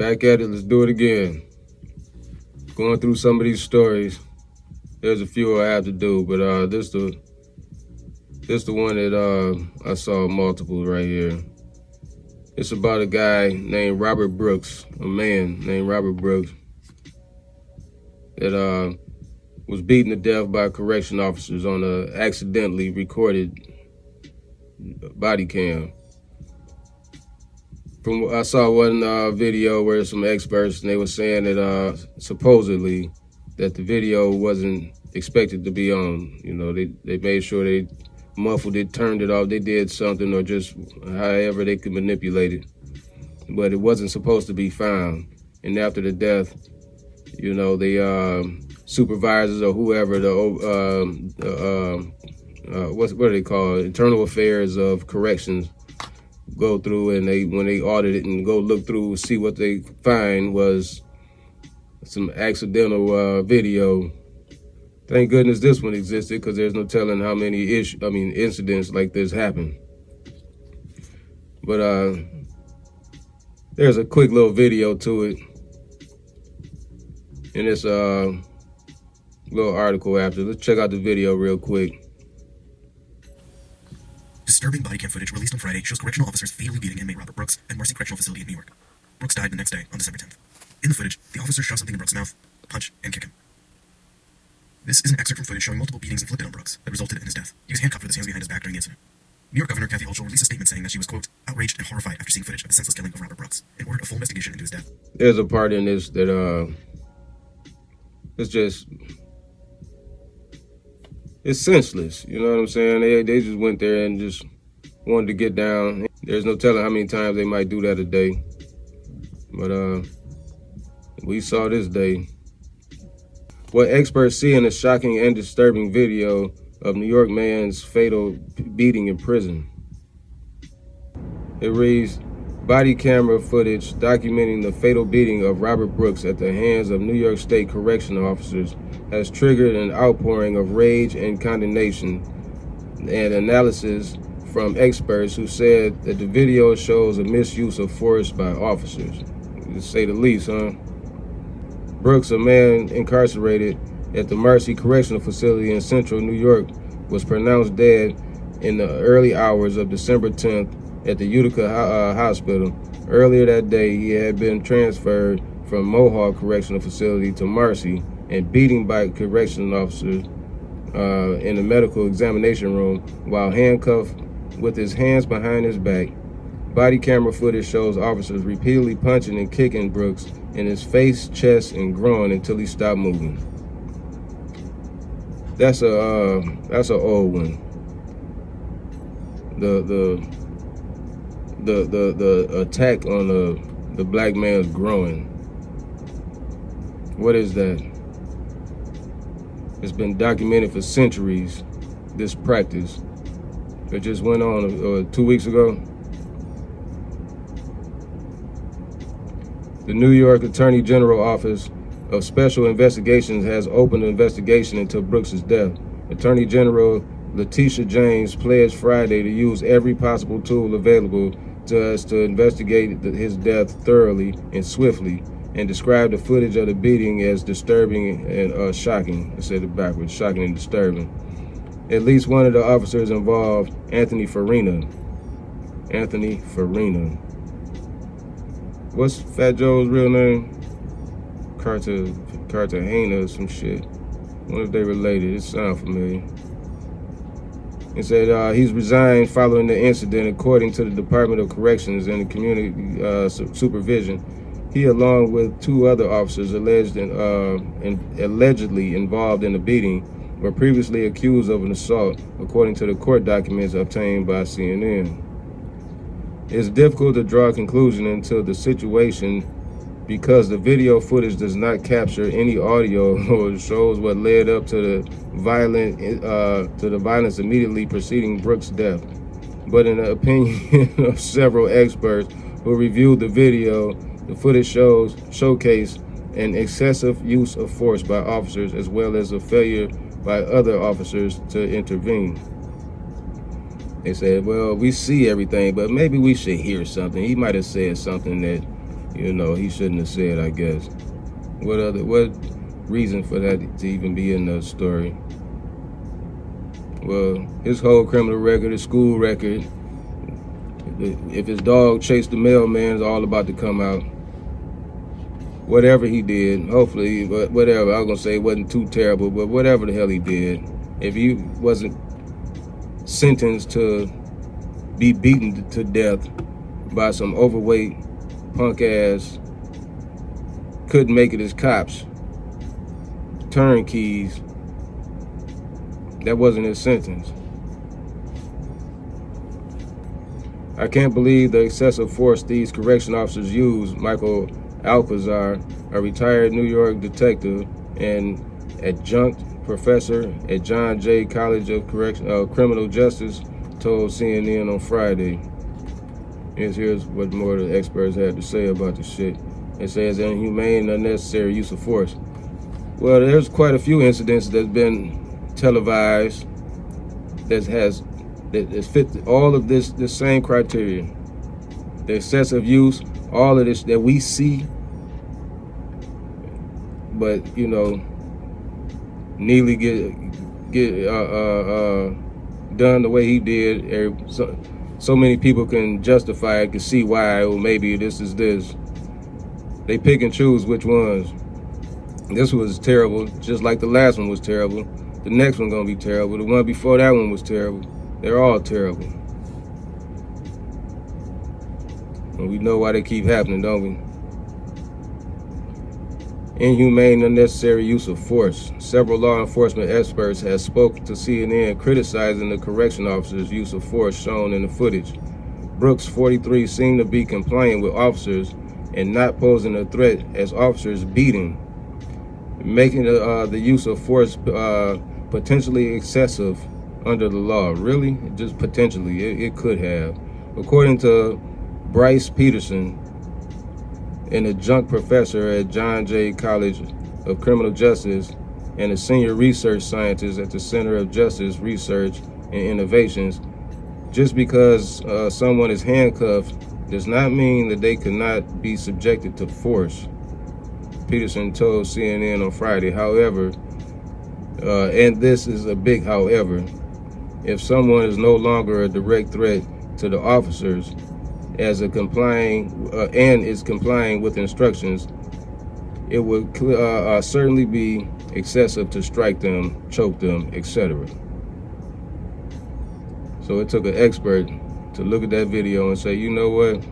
Back at it, let's do it again. Going through some of these stories. There's a few I have to do, but this the one that I saw multiple right here. It's about a guy named Robert Brooks, a man named Robert Brooks, that was beaten to death by correction officers on a accidentally recorded body cam. I saw one video where some experts, and they were saying that supposedly that the video wasn't expected to be on. You know, they made sure they muffled it, turned it off, they did something, or just however they could manipulate it. But it wasn't supposed to be found. And after the death, you know, the supervisors or whoever, what do they call it? Internal Affairs of Corrections, go through, and when they audit it and go look through, see what they find was some accidental video. Thank goodness this one existed, because there's no telling how many incidents like this happen. But there's a quick little video to it, and it's a little article after. Let's check out the video real quick. Disturbing body cam footage released on Friday shows correctional officers fatally beating inmate Robert Brooks at Marcy Correctional Facility in New York. Brooks died the next day on December 10th. In the footage, the officers shove something in Brooks' mouth, punch, and kick him. This is an excerpt from footage showing multiple beatings inflicted on Brooks that resulted in his death. He was handcuffed with his hands behind his back during the incident. New York Governor Kathy Hochul released a statement saying that she was, quote, outraged and horrified after seeing footage of the senseless killing of Robert Brooks, and ordered a full investigation into his death. There's a part in this that it's senseless. You know what I'm saying? They just went there and just wanted to get down. There's no telling how many times they might do that a day. But we saw this day. What experts see in a shocking and disturbing video of New York man's fatal beating in prison. It reads, body camera footage documenting the fatal beating of Robert Brooks at the hands of New York State correctional officers has triggered an outpouring of rage and condemnation and analysis from experts who said that the video shows a misuse of force by officers, to say the least, huh? Brooks, a man incarcerated at the Marcy Correctional Facility in central New York, was pronounced dead in the early hours of December 10th at the Utica Hospital. Earlier that day, he had been transferred from Mohawk Correctional Facility to Marcy and beaten by correctional officers in the medical examination room while handcuffed with his hands behind his back. Body camera footage shows officers repeatedly punching and kicking Brooks in his face, chest, and groin until he stopped moving. That's an old one. The attack on the black man's groin. What is that? It's been documented for centuries, this practice. It just went on 2 weeks ago. The New York Attorney General Office of Special Investigations has opened an investigation into Brooks' death. Attorney General Letitia James pledged Friday to use every possible tool available to us to investigate his death thoroughly and swiftly, and described the footage of the beating as disturbing and shocking. I said it backwards, shocking and disturbing. At least one of the officers involved, Anthony Farina. What's Fat Joe's real name? Cartagena or some shit. Wonder if they related. It sounds familiar. It said he's resigned following the incident, according to the Department of Corrections and the Community Supervision. He, along with two other officers allegedly involved in the beating, were previously accused of an assault, according to the court documents obtained by CNN. It's difficult to draw a conclusion into the situation because the video footage does not capture any audio or shows what led up to the violence immediately preceding Brooks' death. But in the opinion of several experts who reviewed the video, the footage showcased an excessive use of force by officers, as well as a failure by other officers to intervene. They said, well, we see everything, but maybe we should hear something. He might have said something that you know, he shouldn't have said, I guess. What reason for that to even be in the story? Well, his whole criminal record, his school record, if his dog chased the mailman, it's all about to come out. Whatever he did, hopefully, whatever, I was gonna say it wasn't too terrible, but whatever the hell he did, if he wasn't sentenced to be beaten to death by some overweight punk ass, couldn't make it as cops, turnkeys, that wasn't his sentence. I can't believe the excessive force these correction officers used. Michael Alcazar, a retired New York detective and adjunct professor at John Jay College of Criminal Justice, told CNN on Friday. Here's what more the experts had to say about the shit. It says inhumane, unnecessary use of force. Well, there's quite a few incidents that's been televised that fit all of this same criteria. The excessive use, all of this that we see, but you know, Neely get done the way he did. So many people can justify it, can see why. Well, maybe this is this. They pick and choose which ones. This was terrible, just like the last one was terrible. The next one gonna be terrible. The one before that one was terrible. They're all terrible. And we know why they keep happening, don't we? Inhumane, unnecessary use of force. Several law enforcement experts have spoken to CNN criticizing the correction officers' use of force shown in the footage. Brooks, 43, seemed to be complying with officers and not posing a threat as officers beat him, making the use of force potentially excessive under the law. Really? Just potentially. It could have. According to Bryce Peterson, an adjunct professor at John Jay College of Criminal Justice and a senior research scientist at the Center of Justice Research and Innovations, just because someone is handcuffed does not mean that they cannot be subjected to force, Peterson told CNN on Friday. However, and this is a big however, if someone is no longer a direct threat to the officers as a complying and is complying with instructions, it would certainly be excessive to strike them, choke them, etc. So it took an expert to look at that video and say, you know what?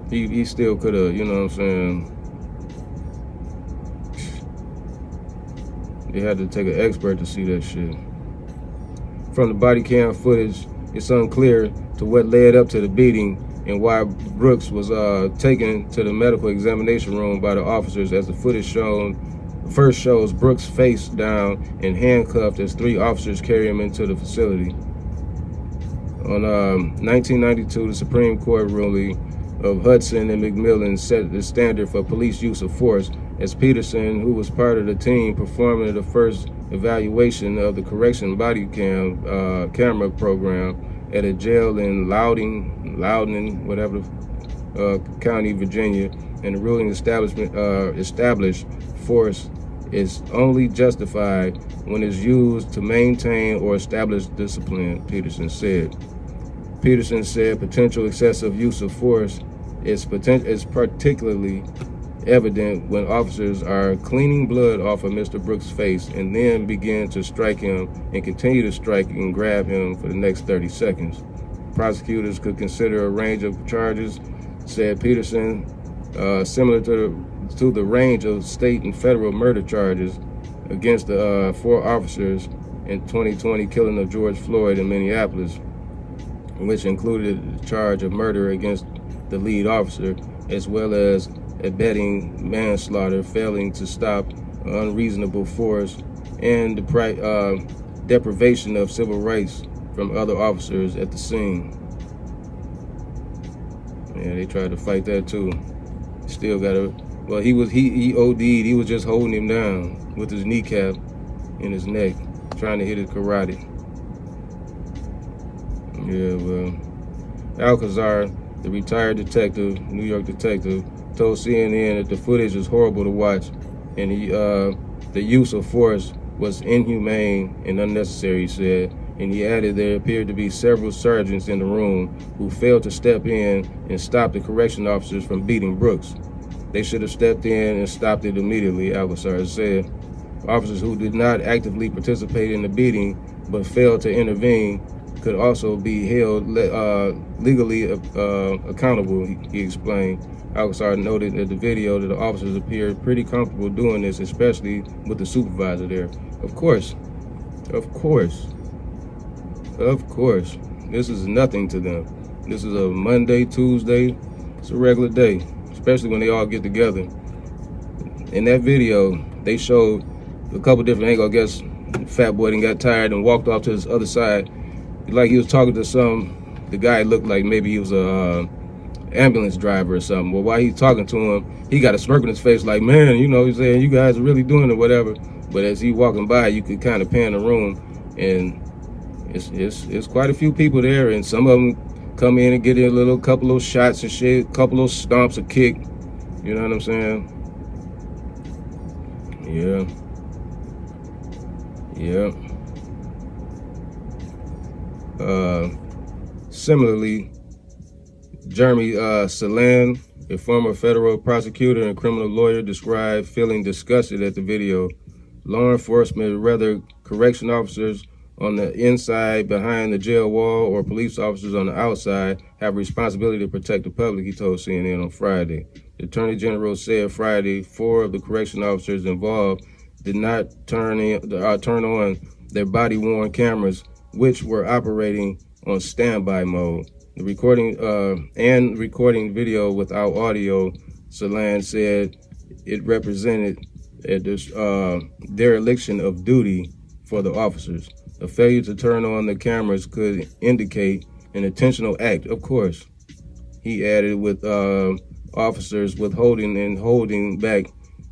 He still could have, you know what I'm saying? They had to take an expert to see that shit. From the body cam footage, it's unclear to what led up to the beating and why Brooks was taken to the medical examination room by the officers, as the footage first shows Brooks face down and handcuffed as 3 officers carry him into the facility. On 1992, the Supreme Court ruling of Hudson and McMillan set the standard for police use of force, as Peterson, who was part of the team performing the first evaluation of the correction body camera program at a jail in Loudoun, whatever, County, Virginia, and the ruling established force is only justified when it's used to maintain or establish discipline, Peterson said. Peterson said potential excessive use of force is particularly evident when officers are cleaning blood off of Mr. Brooks' face and then begin to strike him and continue to strike and grab him for the next 30 seconds. Prosecutors could consider a range of charges, said Peterson, similar to the range of state and federal murder charges against the 4 officers in 2020 killing of George Floyd in Minneapolis, which included the charge of murder against the lead officer, as well as abetting manslaughter, failing to stop unreasonable force, and the deprivation of civil rights from other officers at the scene. Yeah, they tried to fight that too. Still got to. Well, he OD'd. He was just holding him down with his kneecap in his neck, trying to hit his karate. Yeah, well, Alcazar, the retired detective, New York detective, told CNN that the footage is horrible to watch, and the use of force was inhumane and unnecessary, he said. And he added there appeared to be several sergeants in the room who failed to step in and stop the correction officers from beating Brooks. They should have stepped in and stopped it immediately, Alcazar said. Officers who did not actively participate in the beating but failed to intervene could also be held legally accountable, he explained. Alcazar noted that the video that the officers appeared pretty comfortable doing this, especially with the supervisor there. Of course, of course, of course. This is nothing to them. This is a Monday, Tuesday. It's a regular day, especially when they all get together. In that video, they showed a couple different angles. I guess Fat Boy then got tired and walked off to his other side. Like he was talking to the guy looked like maybe he was a ambulance driver or something. Well, while he's talking to him, he got a smirk on his face like, man, you know, he's saying, you guys are really doing it, whatever. But as he walking by, you could kind of pan the room, and it's quite a few people there, and some of them come in and get in a couple of shots and shit, couple of stomps, a kick. You know what I'm saying? Yeah. Yeah. Similarly, Jeremy Salan, a former federal prosecutor and criminal lawyer, described feeling disgusted at the video. Law enforcement, whether correction officers on the inside behind the jail wall or police officers on the outside, have a responsibility to protect the public, he told CNN on Friday. The Attorney General said Friday 4 of the correction officers involved did not turn on their body-worn cameras, which were operating on standby mode. The recording video without audio, Salan said it represented a dereliction of duty for the officers. A failure to turn on the cameras could indicate an intentional act, of course. He added, with officers withholding and holding back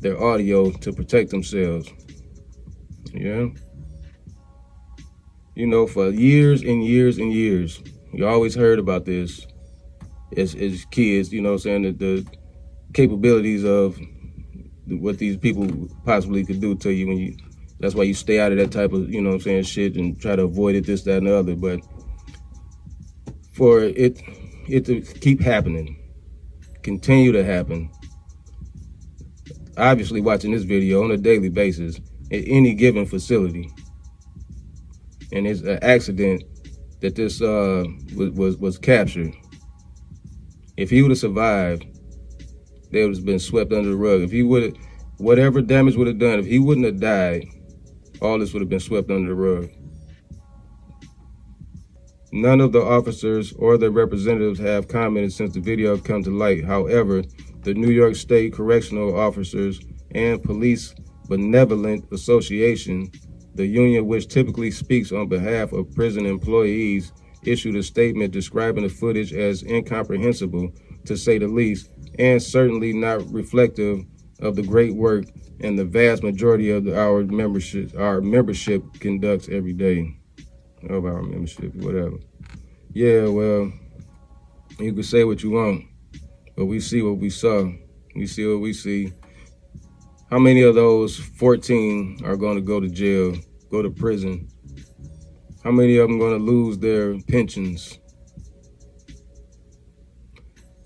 their audio to protect themselves. Yeah. You know, for years and years and years, you always heard about this as kids, you know what I'm saying, the capabilities of what these people possibly could do to you that's why you stay out of that type of, you know what I'm saying, shit and try to avoid it, this, that, and the other. But for it to keep happening, continue to happen, obviously watching this video on a daily basis at any given facility, and it's an accident that this was captured. If he would have survived, they would have been swept under the rug. If he would have, whatever damage would have done, if he wouldn't have died, all this would have been swept under the rug. None of the officers or their representatives have commented since the video have come to light. However, the New York State Correctional Officers and Police Benevolent Association, the union which typically speaks on behalf of prison employees, issued a statement describing the footage as incomprehensible, to say the least, and certainly not reflective of the great work and the vast majority of our membership conducts every day. Of our membership, whatever. Yeah, well, you can say what you want, but we see what we saw. We see what we see. How many of those 14 are going to go to jail, go to prison? How many of them are going to lose their pensions?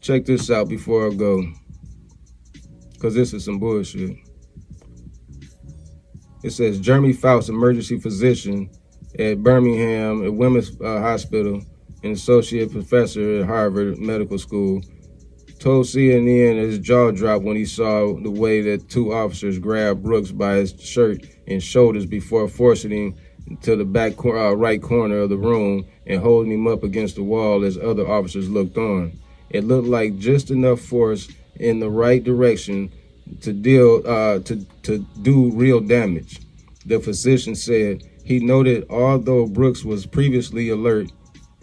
Check this out before I go, because this is some bullshit. It says Jeremy Faust, emergency physician at Birmingham at Women's Hospital and associate professor at Harvard Medical School, told CNN his jaw dropped when he saw the way that two officers grabbed Brooks by his shirt and shoulders before forcing him to the back right corner of the room and holding him up against the wall as other officers looked on. It looked like just enough force in the right direction to do real damage, the physician said. He noted although Brooks was previously alert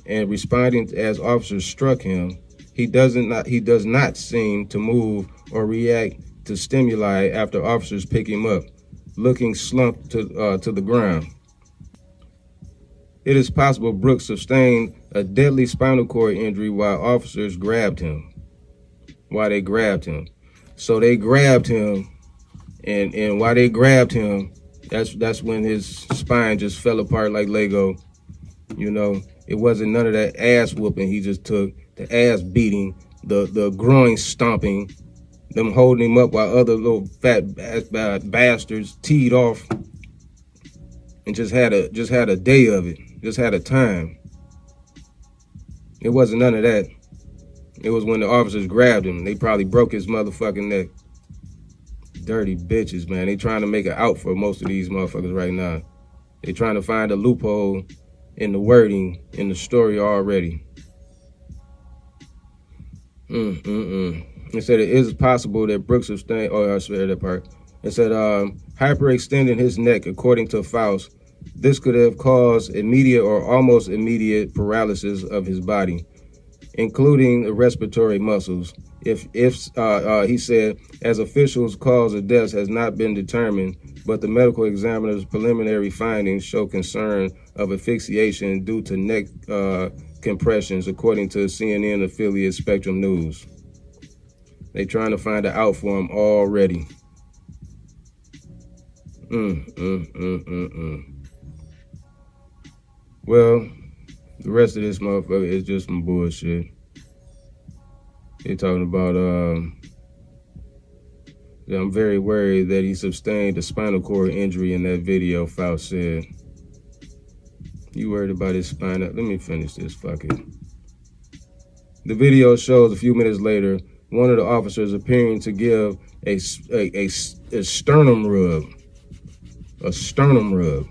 and responding as officers struck him, he does not seem to move or react to stimuli after officers pick him up, looking slumped to the ground. it is possible Brooks sustained a deadly spinal cord injury while officers grabbed him. So they grabbed him, and while they grabbed him, that's when his spine just fell apart like Lego. You know, it wasn't none of that ass whooping he just took, the ass beating, the groin stomping, them holding him up while other little fat bastards teed off and just had a day of it, just had a time. It wasn't none of that. It was when the officers grabbed him. They probably broke his motherfucking neck. Dirty bitches, man. They trying to make it out for most of these motherfuckers right now. They trying to find a loophole in the wording in the story already. It said it is possible that Brooks sustained. Oh, I swear that part. It said hyperextending his neck, according to Faust. This could have caused immediate or almost immediate paralysis of his body, including the respiratory muscles. If he said, as officials, cause of death has not been determined, but the medical examiner's preliminary findings show concern of asphyxiation due to neck compressions, according to CNN affiliate Spectrum News. They trying to find an out for him already. Well, the rest of this motherfucker is just some bullshit. They talking about, I'm very worried that he sustained a spinal cord injury in that video, Faust said. You worried about his spine? Let me finish this, fuck it. The video shows a few minutes later, one of the officers appearing to give a sternum rub. A sternum rub,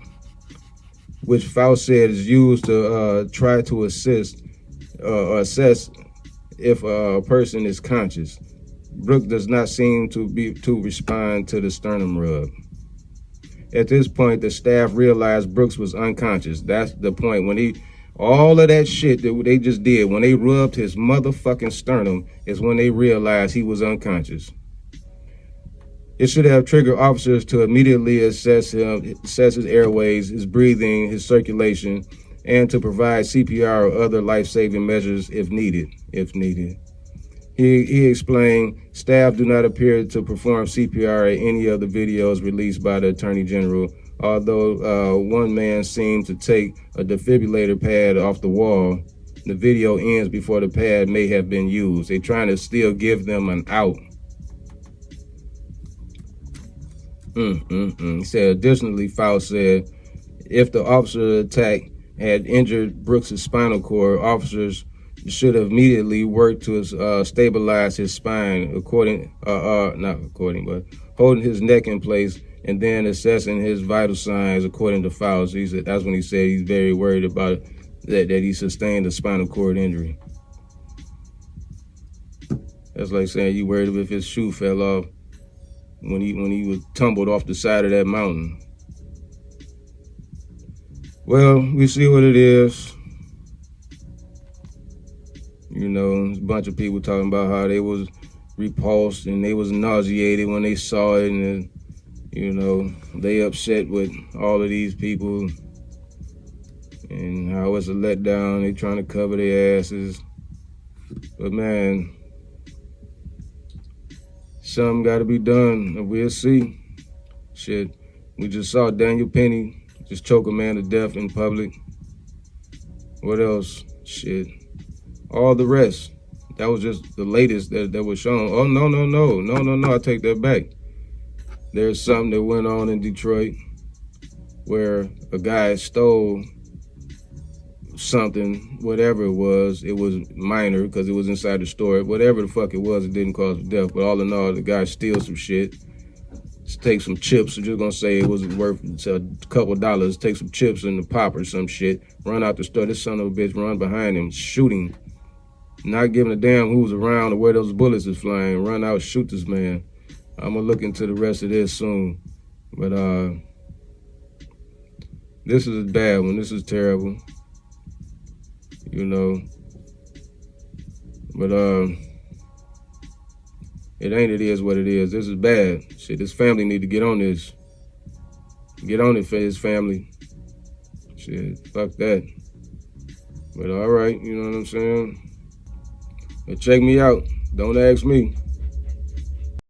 which Faust said is used to try to assist or assess if a person is conscious. Brooks does not seem to respond to the sternum rub. At this point, the staff realized Brooks was unconscious. That's the point. When all of that shit that they just did, when they rubbed his motherfucking sternum, is when they realized he was unconscious. It should have triggered officers to immediately assess his airways, his breathing, his circulation, and to provide CPR or other life-saving measures if needed. He explained, staff do not appear to perform CPR at any of the videos released by the Attorney General, although one man seemed to take a defibrillator pad off the wall. The video ends before the pad may have been used. They're trying to still give them an out. He said, additionally, Faust said, if the officer attack had injured Brooks' spinal cord, officers should have immediately worked to stabilize his spine, holding his neck in place and then assessing his vital signs, according to Faust. He said, that's when he said he's very worried about that he sustained a spinal cord injury. That's like saying you worried if his shoe fell off when he was tumbled off the side of that mountain. Well, we see what it is. You know, a bunch of people talking about how they was repulsed and they was nauseated when they saw it, and you know, they upset with all of these people and how it's a letdown. They trying to cover their asses. But man, something got to be done, and we'll see. Shit, we just saw Daniel Penny just choke a man to death in public. What else? Shit. All the rest. That was just the latest that was shown. Oh, no, I take that back. There's something that went on in Detroit where a guy stole something, whatever it was minor because it was inside the store. Whatever the fuck it was, it didn't cause death. But all in all, the guy steals some shit. Take some chips. I'm just gonna say it was worth a couple dollars. Take some chips and the pop or some shit. Run out the store. This son of a bitch run behind him, shooting. Not giving a damn who's around or where those bullets is flying. Run out, shoot this man. I'm gonna look into the rest of this soon. But this is a bad one. This is terrible. You know. But it is what it is. This is bad. Shit, this family need to get on this. Get on it for his family. Shit, fuck that. But all right, you know what I'm saying? But check me out. Don't ask me.